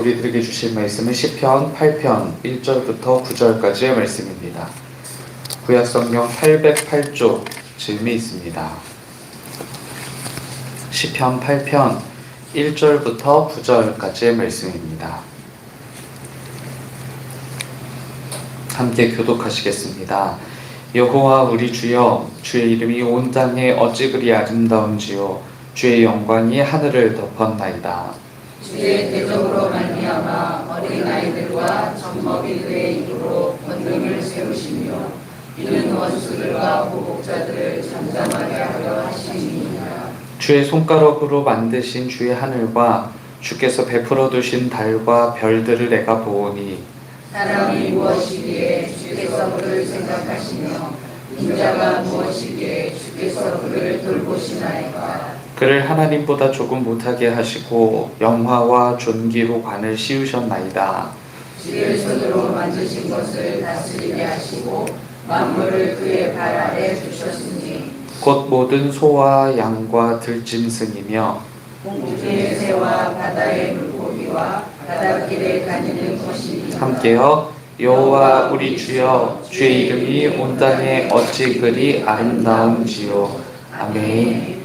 우리들에게 주실 말씀은 시편 8편 1절부터 9절까지의 말씀입니다. 구약성경 808조 즈음이 있습니다. 시편 8편 1절부터 9절까지의 말씀입니다. 함께 교독하시겠습니다. 여호와 우리 주여, 주의 이름이 온 땅에 어찌 그리 아름다운지요, 주의 영광이 하늘을 덮었나이다. 주의 대적으로 말미암아 어린아이들과 젖먹이들의 입으로 권능을 세우시며 이는 원수들과 보복자들을 잠잠하게 하려 하심이니라. 주의 손가락으로 만드신 주의 하늘과 주께서 베풀어 두신 달과 별들을 내가 보오니 사람이 무엇이기에 주께서 그를 생각하시며 인자가 무엇이기에 주께서 그를 돌보시나이까. 그를 하나님보다 조금 못하게 하시고 영화와 존귀로 관을 씌우셨나이다. 주의 손으로 만드신 것을 다스리게 하시고 만물을 그의 발 아래 두셨으니 곧 모든 소와 양과 들짐승이며 공중의 새와 바다의 물고기와 바닷길에 다니는 것이 함께여 여호와 우리 주여, 주의 이름이 온 땅에 어찌 그리 아름다운지요. 아멘.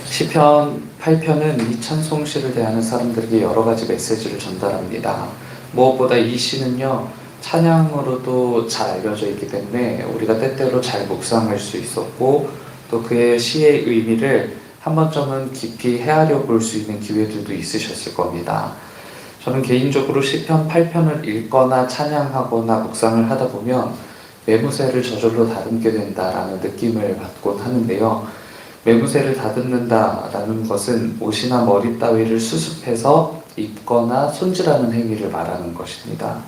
시편 8편은 이 찬송시를 대하는 사람들에게 여러 가지 메시지를 전달합니다. 무엇보다 이 시는요, 찬양으로도 잘 알려져 있기 때문에 우리가 때때로 잘 묵상할 수 있었고, 또 그의 시의 의미를 한 번쯤은 깊이 헤아려 볼 수 있는 기회들도 있으셨을 겁니다. 저는 개인적으로 시편 8편을 읽거나 찬양하거나 묵상을 하다 보면 매무새를 저절로 다듬게 된다라는 느낌을 받곤 하는데요. 매무새를 다듬는다라는 것은 옷이나 머리 따위를 수습해서 입거나 손질하는 행위를 말하는 것입니다.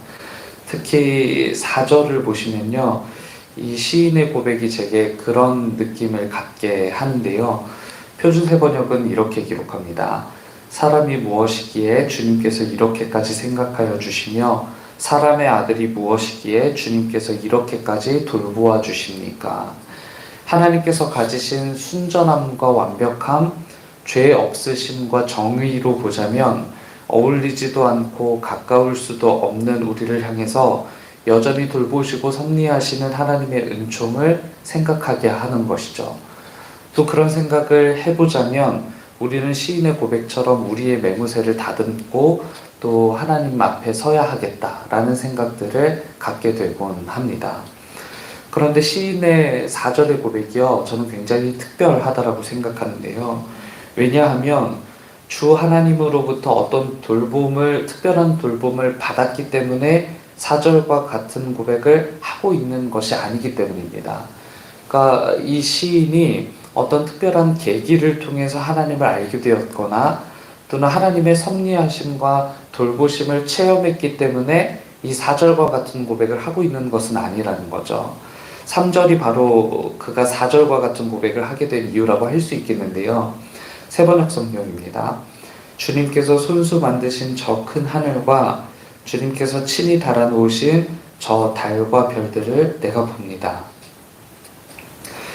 특히 4절을 보시면요, 이 시인의 고백이 제게 그런 느낌을 갖게 하는데요. 표준세 번역은 이렇게 기록합니다. 사람이 무엇이기에 주님께서 이렇게까지 생각하여 주시며 사람의 아들이 무엇이기에 주님께서 이렇게까지 돌보아 주십니까? 하나님께서 가지신 순전함과 완벽함, 죄 없으심과 정의로 보자면 어울리지도 않고 가까울 수도 없는 우리를 향해서 여전히 돌보시고 섭리하시는 하나님의 은총을 생각하게 하는 것이죠. 또 그런 생각을 해보자면 우리는 시인의 고백처럼 우리의 매무새를 다듬고 또 하나님 앞에 서야 하겠다라는 생각들을 갖게 되곤 합니다. 그런데 시인의 4절의 고백이요, 저는 굉장히 특별하다라고 생각하는데요. 왜냐하면 주 하나님으로부터 어떤 특별한 돌봄을 받았기 때문에 4절과 같은 고백을 하고 있는 것이 아니기 때문입니다. 그러니까 이 시인이 어떤 특별한 계기를 통해서 하나님을 알게 되었거나 또는 하나님의 섭리하심과 돌보심을 체험했기 때문에 이 4절과 같은 고백을 하고 있는 것은 아니라는 거죠. 3절이 바로 그가 4절과 같은 고백을 하게 된 이유라고 할 수 있겠는데요. 세번역 성경입니다. 주님께서 손수 만드신 저 큰 하늘과 주님께서 친히 달아놓으신 저 달과 별들을 내가 봅니다.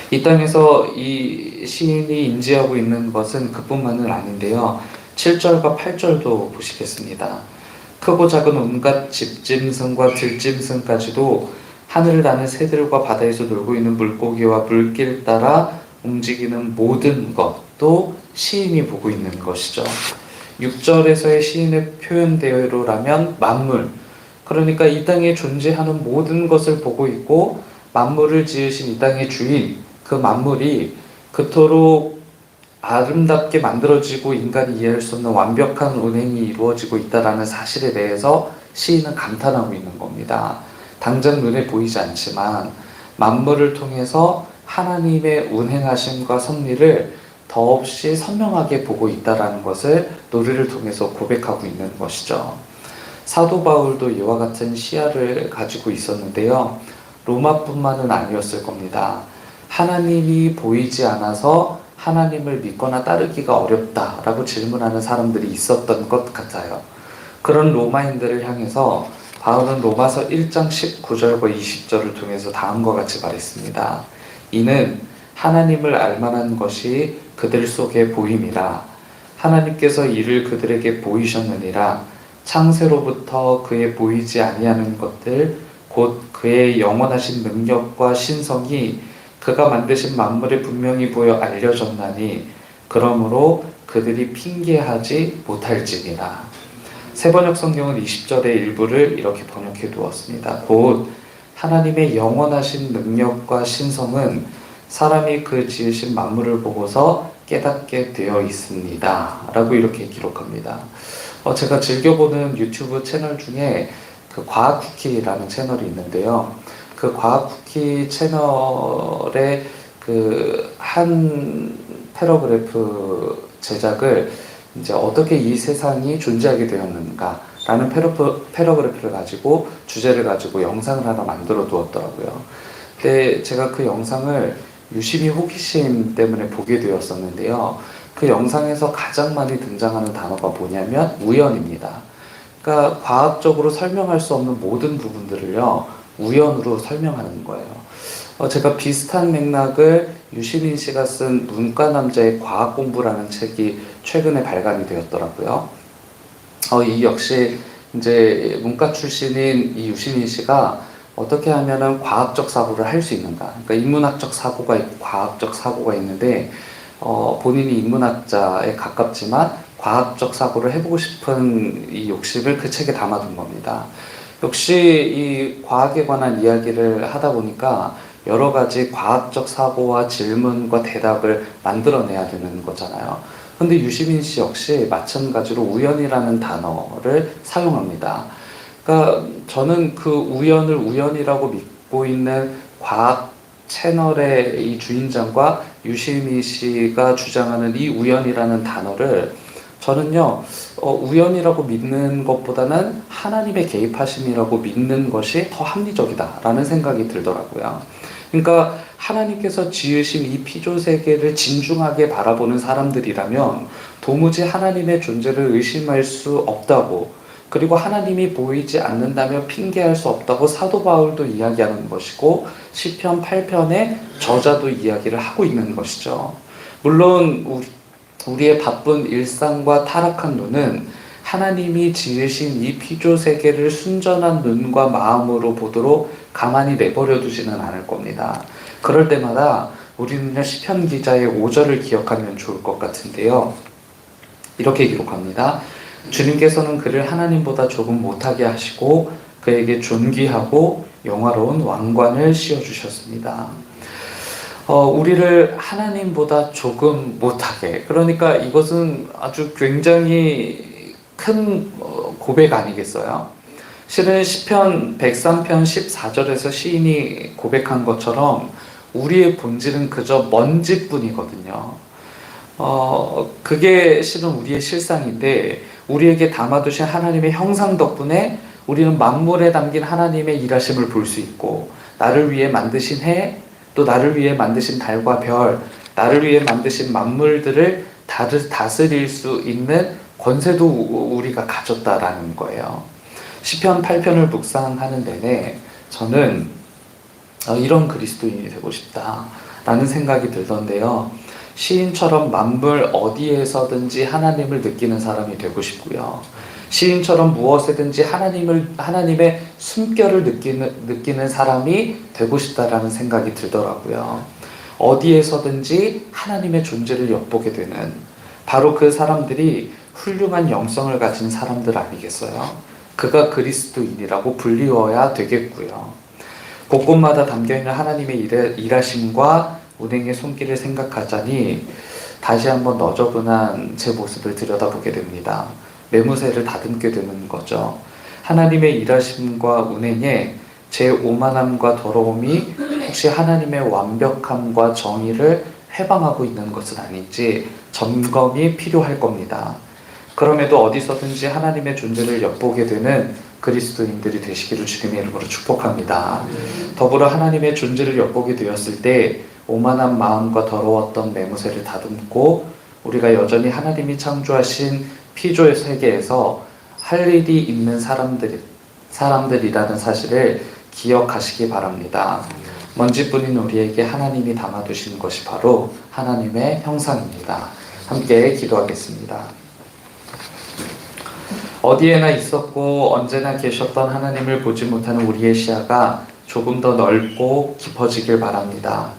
이 땅에서 이 시인이 인지하고 있는 것은 그뿐만은 아닌데요. 7절과 8절도 보시겠습니다. 크고 작은 온갖 집짐승과 들짐승까지도 하늘을 나는 새들과 바다에서 놀고 있는 물고기와 물길 따라 움직이는 모든 것도 시인이 보고 있는 것이죠. 6절에서의 시인의 표현대로라면 만물, 그러니까 이 땅에 존재하는 모든 것을 보고 있고 만물을 지으신 이 땅의 주인, 그 만물이 그토록 아름답게 만들어지고 인간이 이해할 수 없는 완벽한 운행이 이루어지고 있다는 사실에 대해서 시인은 감탄하고 있는 겁니다. 당장 눈에 보이지 않지만 만물을 통해서 하나님의 운행하심과 섭리를 더없이 선명하게 보고 있다는 것을 노래를 통해서 고백하고 있는 것이죠. 사도 바울도 이와 같은 시야를 가지고 있었는데요. 로마뿐만은 아니었을 겁니다. 하나님이 보이지 않아서 하나님을 믿거나 따르기가 어렵다라고 질문하는 사람들이 있었던 것 같아요. 그런 로마인들을 향해서 바울은 로마서 1장 19절과 20절을 통해서 다음과 같이 말했습니다. 이는 하나님을 알만한 것이 그들 속에 보임이라. 하나님께서 이를 그들에게 보이셨느니라. 창세로부터 그의 보이지 아니하는 것들 곧 그의 영원하신 능력과 신성이 그가 만드신 만물에 분명히 보여 알려졌나니 그러므로 그들이 핑계하지 못할지니라. 세번역 성경은 20절의 일부를 이렇게 번역해 두었습니다. 곧 하나님의 영원하신 능력과 신성은 사람이 그 지으신 만물을 보고서 깨닫게 되어 있습니다. 라고 이렇게 기록합니다. 제가 즐겨보는 유튜브 채널 중에 그 과학쿠키라는 채널이 있는데요. 그 과학쿠키 채널의 그 한 패러그래프 제작을 이제 어떻게 이 세상이 존재하게 되었는가라는 패러그래프를 가지고 주제를 가지고 영상을 하나 만들어 두었더라고요. 근데 제가 그 영상을 유심히 호기심 때문에 보게 되었었는데요. 그 영상에서 가장 많이 등장하는 단어가 뭐냐면 우연입니다. 그러니까 과학적으로 설명할 수 없는 모든 부분들을요, 우연으로 설명하는 거예요. 제가 비슷한 맥락을 유시민 씨가 쓴 문과남자의 과학공부라는 책이 최근에 발간이 되었더라고요. 이 역시 이제 문과 출신인 이 유시민 씨가 어떻게 하면은 과학적 사고를 할 수 있는가. 그러니까 인문학적 사고가 있고 과학적 사고가 있는데, 본인이 인문학자에 가깝지만 과학적 사고를 해보고 싶은 이 욕심을 그 책에 담아둔 겁니다. 역시 이 과학에 관한 이야기를 하다 보니까 여러 가지 과학적 사고와 질문과 대답을 만들어내야 되는 거잖아요. 근데 유시민 씨 역시 마찬가지로 우연이라는 단어를 사용합니다. 그러니까 저는 그 우연을 우연이라고 믿고 있는 과학 채널의 이 주인장과 유시민 씨가 주장하는 이 우연이라는 단어를 저는요, 우연이라고 믿는 것보다는 하나님의 개입하심이라고 믿는 것이 더 합리적이다라는 생각이 들더라고요. 그러니까 하나님께서 지으신 이 피조세계를 진중하게 바라보는 사람들이라면 도무지 하나님의 존재를 의심할 수 없다고, 그리고 하나님이 보이지 않는다며 핑계할 수 없다고 사도 바울도 이야기하는 것이고 시편 8편의 저자도 이야기를 하고 있는 것이죠. 물론 우리의 바쁜 일상과 타락한 눈은 하나님이 지으신 이 피조세계를 순전한 눈과 마음으로 보도록 가만히 내버려 두지는 않을 겁니다. 그럴 때마다 우리는 시편 기자의 5절을 기억하면 좋을 것 같은데요. 이렇게 기록합니다. 주님께서는 그를 하나님보다 조금 못하게 하시고 그에게 존귀하고 영화로운 왕관을 씌워주셨습니다. 우리를 하나님보다 조금 못하게, 그러니까 이것은 아주 굉장히 큰 고백 아니겠어요? 실은 시편 103편 14절에서 시인이 고백한 것처럼 우리의 본질은 그저 먼지뿐이거든요. 그게 실은 우리의 실상인데 우리에게 담아두신 하나님의 형상 덕분에 우리는 만물에 담긴 하나님의 일하심을 볼 수 있고, 나를 위해 만드신 해, 또 나를 위해 만드신 달과 별, 나를 위해 만드신 만물들을 다스릴 수 있는 권세도 우리가 가졌다라는 거예요. 시편 8편을 묵상하는 내내 저는 이런 그리스도인이 되고 싶다라는 생각이 들던데요. 시인처럼 만물 어디에서든지 하나님을 느끼는 사람이 되고 싶고요. 시인처럼 무엇에든지 하나님의 숨결을 느끼는 사람이 되고 싶다라는 생각이 들더라고요. 어디에서든지 하나님의 존재를 엿보게 되는 바로 그 사람들이 훌륭한 영성을 가진 사람들 아니겠어요? 그가 그리스도인이라고 불리워야 되겠고요. 곳곳마다 담겨있는 하나님의 일하심과 운행의 손길을 생각하자니 다시 한번 너저분한 제 모습을 들여다보게 됩니다. 매무새를 다듬게 되는 거죠. 하나님의 일하심과 운행에 제 오만함과 더러움이 혹시 하나님의 완벽함과 정의를 회방하고 있는 것은 아닌지 점검이 필요할 겁니다. 그럼에도 어디서든지 하나님의 존재를 엿보게 되는 그리스도인들이 되시기를 주님의 이름으로 축복합니다. 더불어 하나님의 존재를 엿보게 되었을 때 오만한 마음과 더러웠던 매무새를 다듬고 우리가 여전히 하나님이 창조하신 피조의 세계에서 할 일이 있는 사람들이라는 사실을 기억하시기 바랍니다. 먼지뿐인 우리에게 하나님이 담아두신 것이 바로 하나님의 형상입니다. 함께 기도하겠습니다. 어디에나 있었고 언제나 계셨던 하나님을 보지 못하는 우리의 시야가 조금 더 넓고 깊어지길 바랍니다.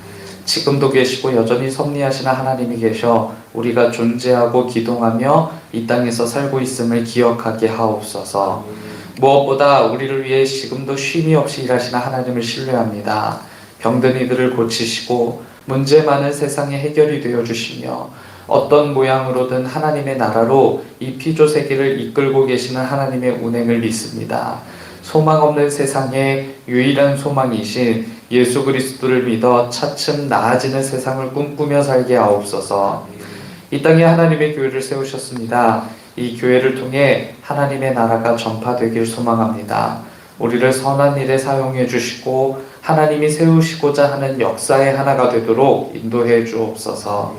지금도 계시고 여전히 섭리하시는 하나님이 계셔 우리가 존재하고 기동하며 이 땅에서 살고 있음을 기억하게 하옵소서. 무엇보다 우리를 위해 지금도 쉼이 없이 일하시는 하나님을 신뢰합니다. 병든 이들을 고치시고 문제 많은 세상에 해결이 되어 주시며 어떤 모양으로든 하나님의 나라로 이 피조 세계를 이끌고 계시는 하나님의 운행을 믿습니다. 소망 없는 세상에 유일한 소망이신 예수 그리스도를 믿어 차츰 나아지는 세상을 꿈꾸며 살게 하옵소서. 이 땅에 하나님의 교회를 세우셨습니다. 이 교회를 통해 하나님의 나라가 전파되길 소망합니다. 우리를 선한 일에 사용해 주시고 하나님이 세우시고자 하는 역사의 하나가 되도록 인도해 주옵소서.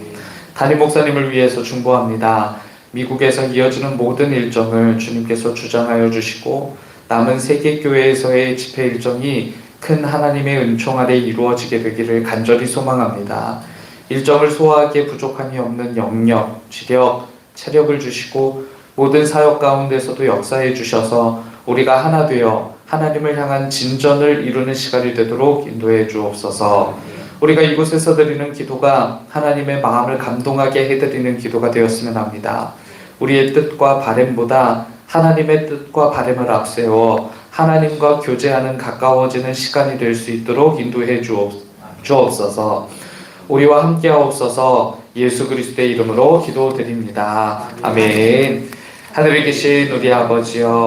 담임 목사님을 위해서 중보합니다. 미국에서 이어지는 모든 일정을 주님께서 주장하여 주시고 남은 세계교회에서의 집회 일정이 큰 하나님의 은총 아래 이루어지게 되기를 간절히 소망합니다. 일정을 소화하기에 부족함이 없는 영력, 지력, 체력을 주시고 모든 사역 가운데서도 역사해 주셔서 우리가 하나 되어 하나님을 향한 진전을 이루는 시간이 되도록 인도해 주옵소서. 우리가 이곳에서 드리는 기도가 하나님의 마음을 감동하게 해드리는 기도가 되었으면 합니다. 우리의 뜻과 바램보다 하나님의 뜻과 바램을 앞세워 하나님과 교제하는 가까워지는 시간이 될 수 있도록 인도해 주옵소서. 우리와 함께 하옵소서. 예수 그리스도의 이름으로 기도드립니다. 아멘. 하늘에 계신 우리 아버지여,